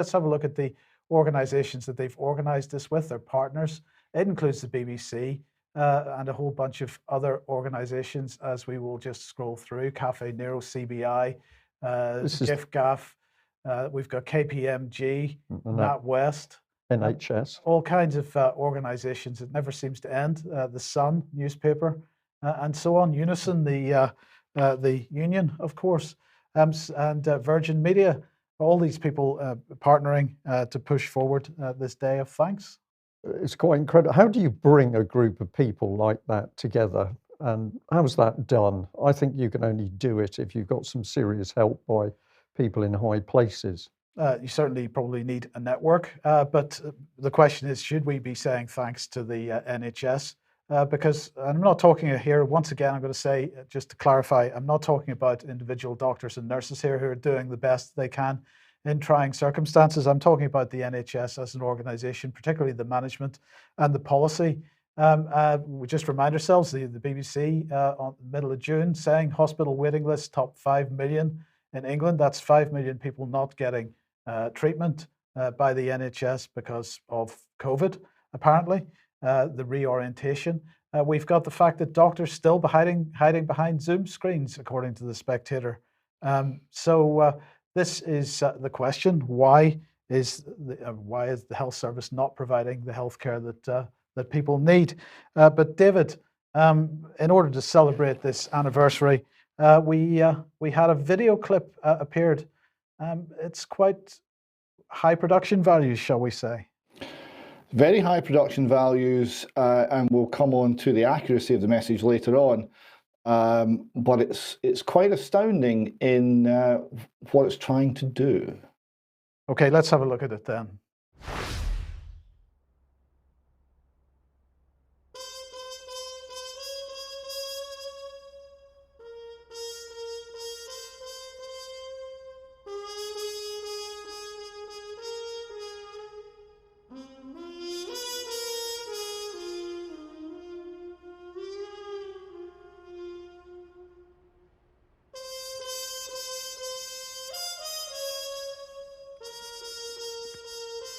Let's have a look at the organisations that they've organised this with, their partners. It includes the BBC and a whole bunch of other organisations, as we will just scroll through. Cafe Nero, CBI, GIFGAF, we've got KPMG, NatWest, NHS, all kinds of organisations. It never seems to end. The Sun newspaper, and so on. Unison, the union, of course, and Virgin Media. All these people partnering to push forward this day of thanks. It's quite incredible. How do you bring a group of people like that together? And how's that done? I think you can only do it if you've got some serious help by people in high places. You certainly probably need a network, but the question is, should we be saying thanks to the NHS? Because I'm not talking here, once again, I'm going to say, just to clarify, I'm not talking about individual doctors and nurses here who are doing the best they can in trying circumstances. I'm talking about the NHS as an organisation, particularly the management and the policy. We just remind ourselves, the BBC on the middle of June saying hospital waiting lists top 5 million in England. That's 5 million people not getting treatment by the NHS because of COVID, apparently. The reorientation. We've got the fact that doctors still hiding behind Zoom screens, according to The Spectator. So this is the question: why is the health service not providing the healthcare that people need? But David, in order to celebrate this anniversary, we had a video clip appeared. It's quite high production values, shall we say? Very high production values, and we'll come on to the accuracy of the message later on. But it's quite astounding in what it's trying to do. Okay, let's have a look at it then.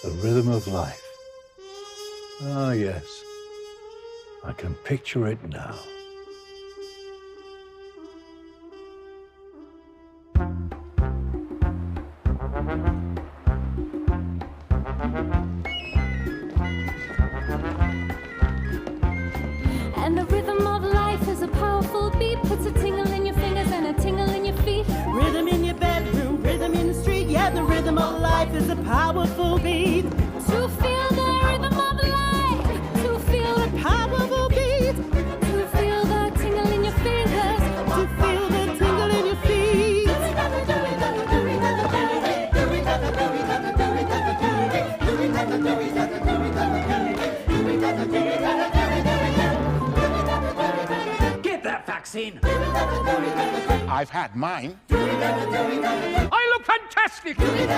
The rhythm of life. Ah, yes. I can picture it now. And the rhythm of life is a powerful beat, puts a tingle in your fingers and a tingle in your feet. Rhythm in your bedroom, rhythm in the street. Yeah, the rhythm of life is a powerful beat. To feel the rhythm of life, to feel the Powerful beat. to feel the tingle in your fingers, To feel the tingle in your feet. Get that vaccine! I've had mine. I look fantastic! Rhythm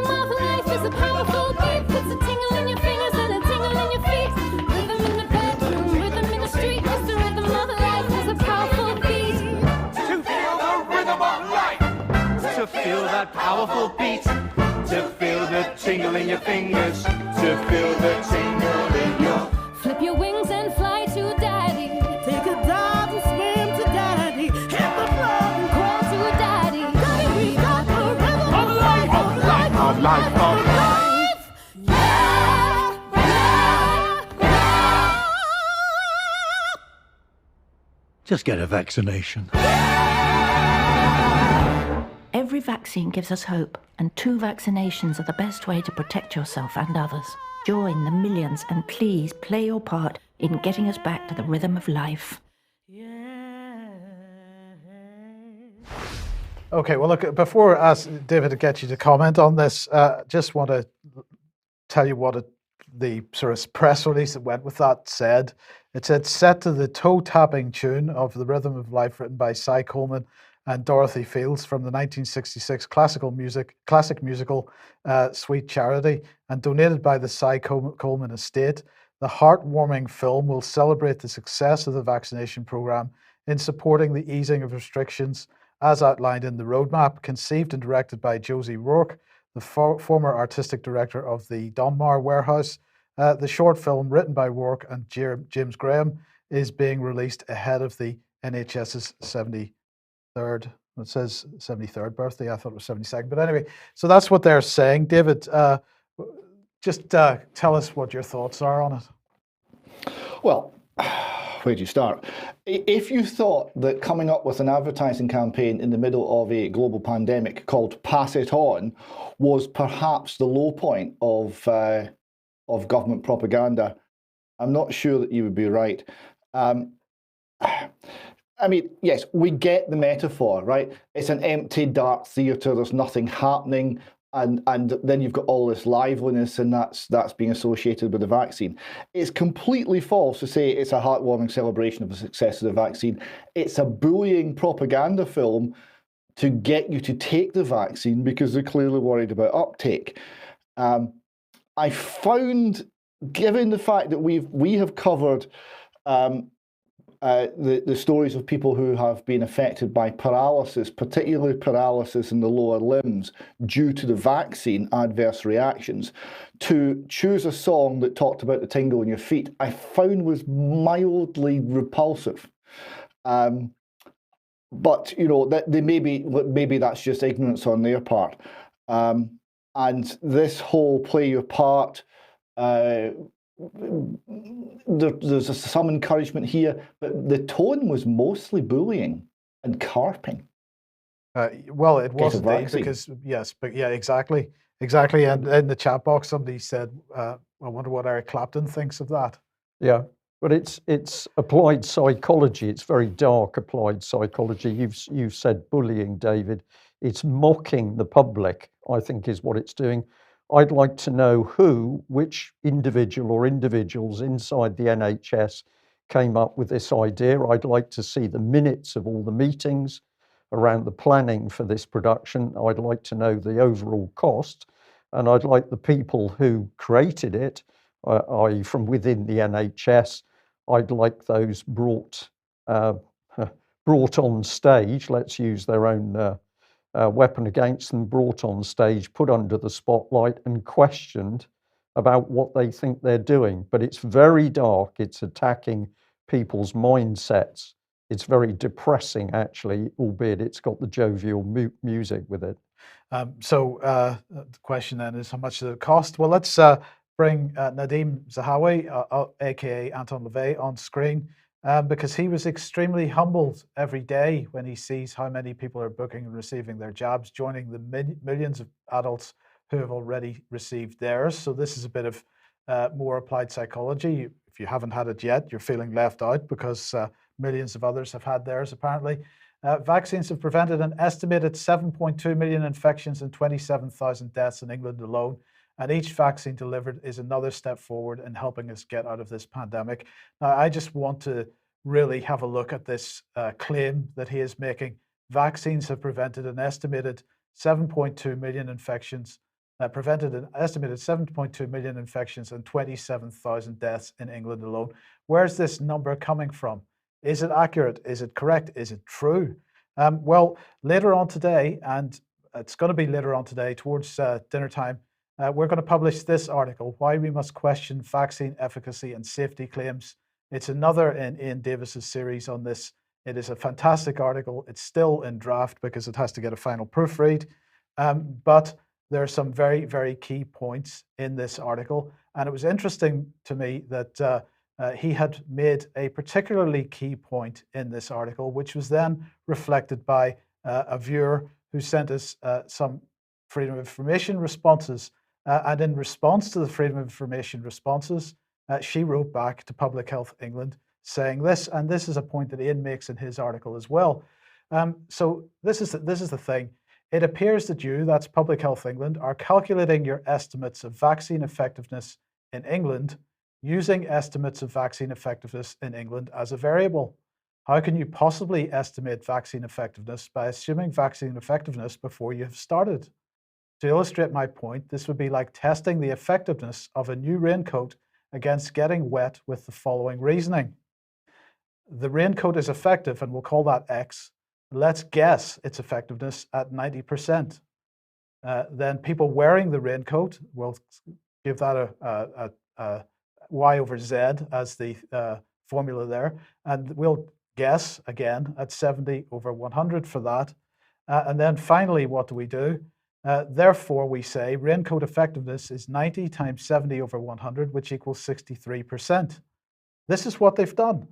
of life is a powerful beat, puts a tingle in your fingers and a tingle in your feet. Rhythm in the bedroom, rhythm in the street. Yes, the rhythm of life is a powerful beat. To feel the rhythm of life! To feel that powerful beat! To feel the tingle in your fingers! To feel the tingle in your... Flip your wings and fly to daddy. Take a dive and swim to daddy. Hit the floor and Crawl to daddy. daddy, we got the rhythm of life. Of life, of life, of life. Just get a vaccination. Every vaccine gives us hope, and 2 vaccinations are the best way to protect yourself and others. Join the millions and please play your part in getting us back to the rhythm of life. Okay, well, look, before I ask David to get you to comment on this, just want to tell you what the sort of press release that went with that said. It said, set to the toe-tapping tune of The Rhythm of Life, written by Cy Coleman and Dorothy Fields from the 1966 classic musical Sweet Charity, and donated by the Cy Coleman estate. The heartwarming film will celebrate the success of the vaccination program in supporting the easing of restrictions as outlined in the roadmap, conceived and directed by Josie Rourke, the former artistic director of the Donmar Warehouse. The short film, written by Rourke and James Graham, is being released ahead of the NHS's 73rd. It says 73rd birthday. I thought it was 72nd. But anyway, so that's what they're saying. David, just tell us what your thoughts are on it. Well, where do you start? If you thought that coming up with an advertising campaign in the middle of a global pandemic called Pass It On was perhaps the low point of government propaganda, I'm not sure that you would be right. I mean, yes, we get the metaphor, right? It's an empty, dark theatre, there's nothing happening, and then you've got all this liveliness, and that's being associated with the vaccine. It's completely false to say it's a heartwarming celebration of the success of the vaccine. It's a bullying propaganda film to get you to take the vaccine because they're clearly worried about uptake. I found, given the fact that we have covered the stories of people who have been affected by paralysis, particularly paralysis in the lower limbs due to the vaccine adverse reactions, to choose a song that talked about the tingle in your feet, I found was mildly repulsive. But you know that maybe that's just ignorance on their part. And this whole play your part. There's some encouragement here, but the tone was mostly bullying and carping. Well, it was indeed, because yes, but yeah, exactly. And in the chat box, somebody said, "I wonder what Eric Clapton thinks of that." Yeah, but it's applied psychology. It's very dark applied psychology. You've said bullying, David. It's mocking the public, I think, is what it's doing. I'd like to know which individual or individuals inside the NHS came up with this idea. I'd like to see the minutes of all the meetings around the planning for this production. I'd like to know the overall cost, and I'd like the people who created it, i.e. from within the NHS, I'd like those brought on stage, let's use their own weapon against them, brought on stage, put under the spotlight and questioned about what they think they're doing. But it's very dark, it's attacking people's mindsets. It's very depressing, actually, albeit it's got the jovial music with it. So the question then is, how much does it cost? Well, let's bring Nadim Zahawi, aka Anton LaVey, on screen. Because he was extremely humbled every day when he sees how many people are booking and receiving their jabs, joining the millions of adults who have already received theirs. So this is a bit of more applied psychology. If you haven't had it yet, you're feeling left out because millions of others have had theirs, apparently. Vaccines have prevented an estimated 7.2 million infections and 27,000 deaths in England alone. And each vaccine delivered is another step forward in helping us get out of this pandemic. Now, I just want to really have a look at this claim that he is making. Vaccines have prevented an estimated 7.2 million infections, and 27,000 deaths in England alone. Where's this number coming from? Is it accurate? Is it correct? Is it true? Well, later on today, and it's going to be later on today towards dinner time, we're going to publish this article, Why We Must Question Vaccine Efficacy and Safety Claims. It's another in Ian Davis's series on this. It is a fantastic article. It's still in draft because it has to get a final proofread. But there are some very, very key points in this article. And it was interesting to me that he had made a particularly key point in this article, which was then reflected by a viewer who sent us some Freedom of Information responses. And in response to the Freedom of Information responses, she wrote back to Public Health England saying this, and this is a point that Ian makes in his article as well. So this is the thing. It appears that you, that's Public Health England, are calculating your estimates of vaccine effectiveness in England using estimates of vaccine effectiveness in England as a variable. How can you possibly estimate vaccine effectiveness by assuming vaccine effectiveness before you have started? To illustrate my point, this would be like testing the effectiveness of a new raincoat against getting wet with the following reasoning. The raincoat is effective, and we'll call that X, let's guess its effectiveness at 90%. Then people wearing the raincoat, we'll give that a y over z as the formula there, and we'll guess again at 70 over 100 for that. And then finally, what do we do? Therefore, we say raincoat effectiveness is 90 times 70 over 100, which equals 63%. This is what they've done.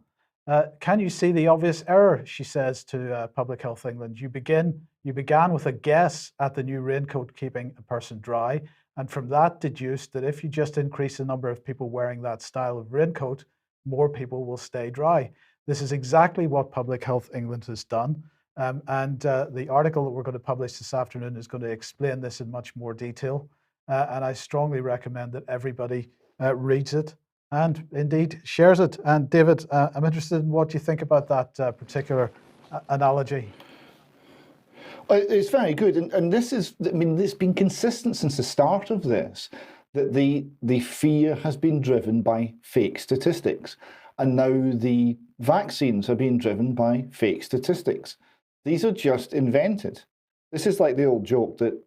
Can you see the obvious error, she says to Public Health England. You began with a guess at the new raincoat keeping a person dry, and from that deduced that if you just increase the number of people wearing that style of raincoat, more people will stay dry. This is exactly what Public Health England has done. And the article that we're going to publish this afternoon is going to explain this in much more detail. And I strongly recommend that everybody reads it and indeed shares it. And David, I'm interested in what you think about that particular analogy. It's very good. And this is, I mean, it's been consistent since the start of this, that the fear has been driven by fake statistics. And now the vaccines are being driven by fake statistics. These are just invented. This is like the old joke that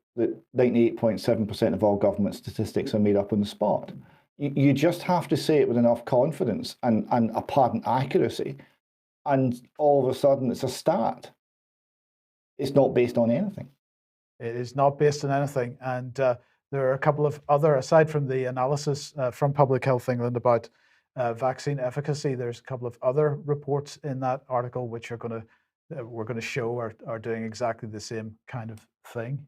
98.7% of all government statistics are made up on the spot. You just have to say it with enough confidence and apparent accuracy, and all of a sudden it's a stat. It's not based on anything. It is not based on anything. And there are a couple of other, aside from the analysis from Public Health England about vaccine efficacy, there's a couple of other reports in that article which are going to we're going to show are doing exactly the same kind of thing.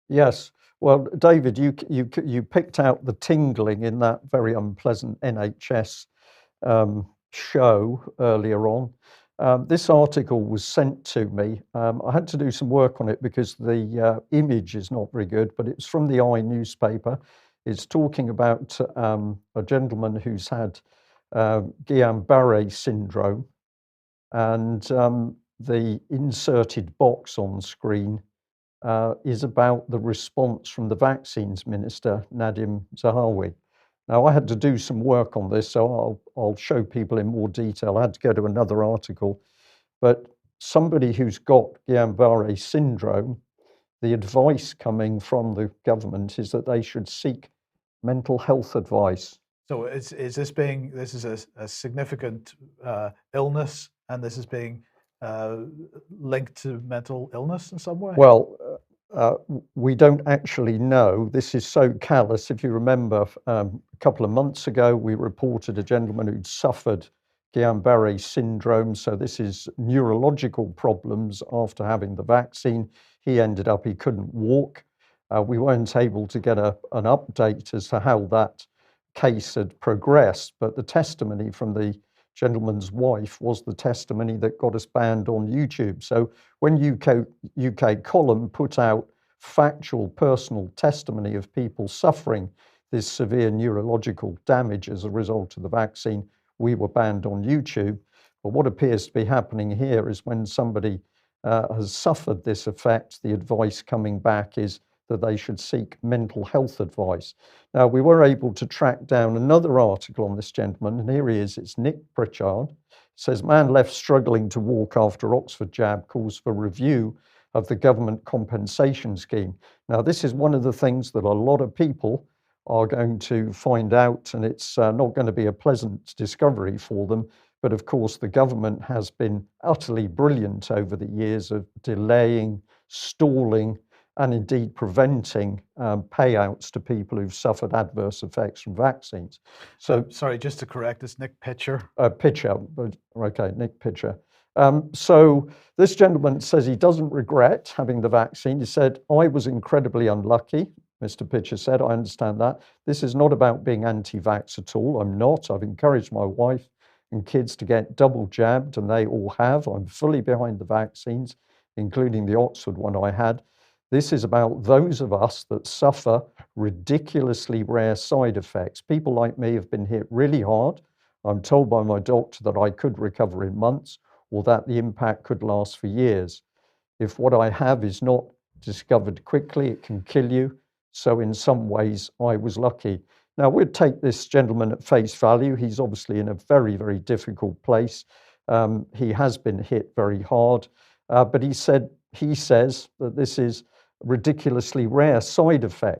Yes. Well, David, you picked out the tingling in that very unpleasant NHS show earlier on. This article was sent to me. I had to do some work on it because the image is not very good, but it's from the newspaper. It's talking about a gentleman who's had Guillain-Barré syndrome, and the inserted box on screen is about the response from the vaccines minister, Nadhim Zahawi. Now, I had to do some work on this, so I'll show people in more detail. I had to go to another article. But somebody who's got Guillain-Barré syndrome, the advice coming from the government is that they should seek mental health advice. So this is a significant illness, and this is being linked to mental illness in some way? Well, we don't actually know. This is so callous. If you remember, a couple of months ago, we reported a gentleman who'd suffered Guillain-Barré syndrome. So this is neurological problems after having the vaccine. He couldn't walk. We weren't able to get an update as to how that case had progressed, but the testimony from the gentleman's wife was the testimony that got us banned on YouTube. So when UK Column put out factual personal testimony of people suffering this severe neurological damage as a result of the vaccine, we were banned on YouTube. But what appears to be happening here is when somebody has suffered this effect, the advice coming back is that they should seek mental health advice. Now, we were able to track down another article on this gentleman, and here he is. It's Nick Pritchard. It says, man left struggling to walk after Oxford jab calls for review of the government compensation scheme. Now, this is one of the things that a lot of people are going to find out, and it's not going to be a pleasant discovery for them. But of course, the government has been utterly brilliant over the years of delaying, stalling, and indeed preventing payouts to people who've suffered adverse effects from vaccines. So, sorry, just to correct, it's Nick Pitcher. Pitcher, okay, Nick Pitcher. So this gentleman says he doesn't regret having the vaccine. He said, I was incredibly unlucky. Mr. Pitcher said, I understand that. This is not about being anti-vax at all. I'm not. I've encouraged my wife and kids to get double jabbed, and they all have. I'm fully behind the vaccines, including the Oxford one I had. This is about those of us that suffer ridiculously rare side effects. People like me have been hit really hard. I'm told by my doctor that I could recover in months, or that the impact could last for years. If what I have is not discovered quickly, it can kill you. So in some ways, I was lucky. Now, we'd take this gentleman at face value. He's obviously in a very, very difficult place. He has been hit very hard. But he says that this is a ridiculously rare side effect.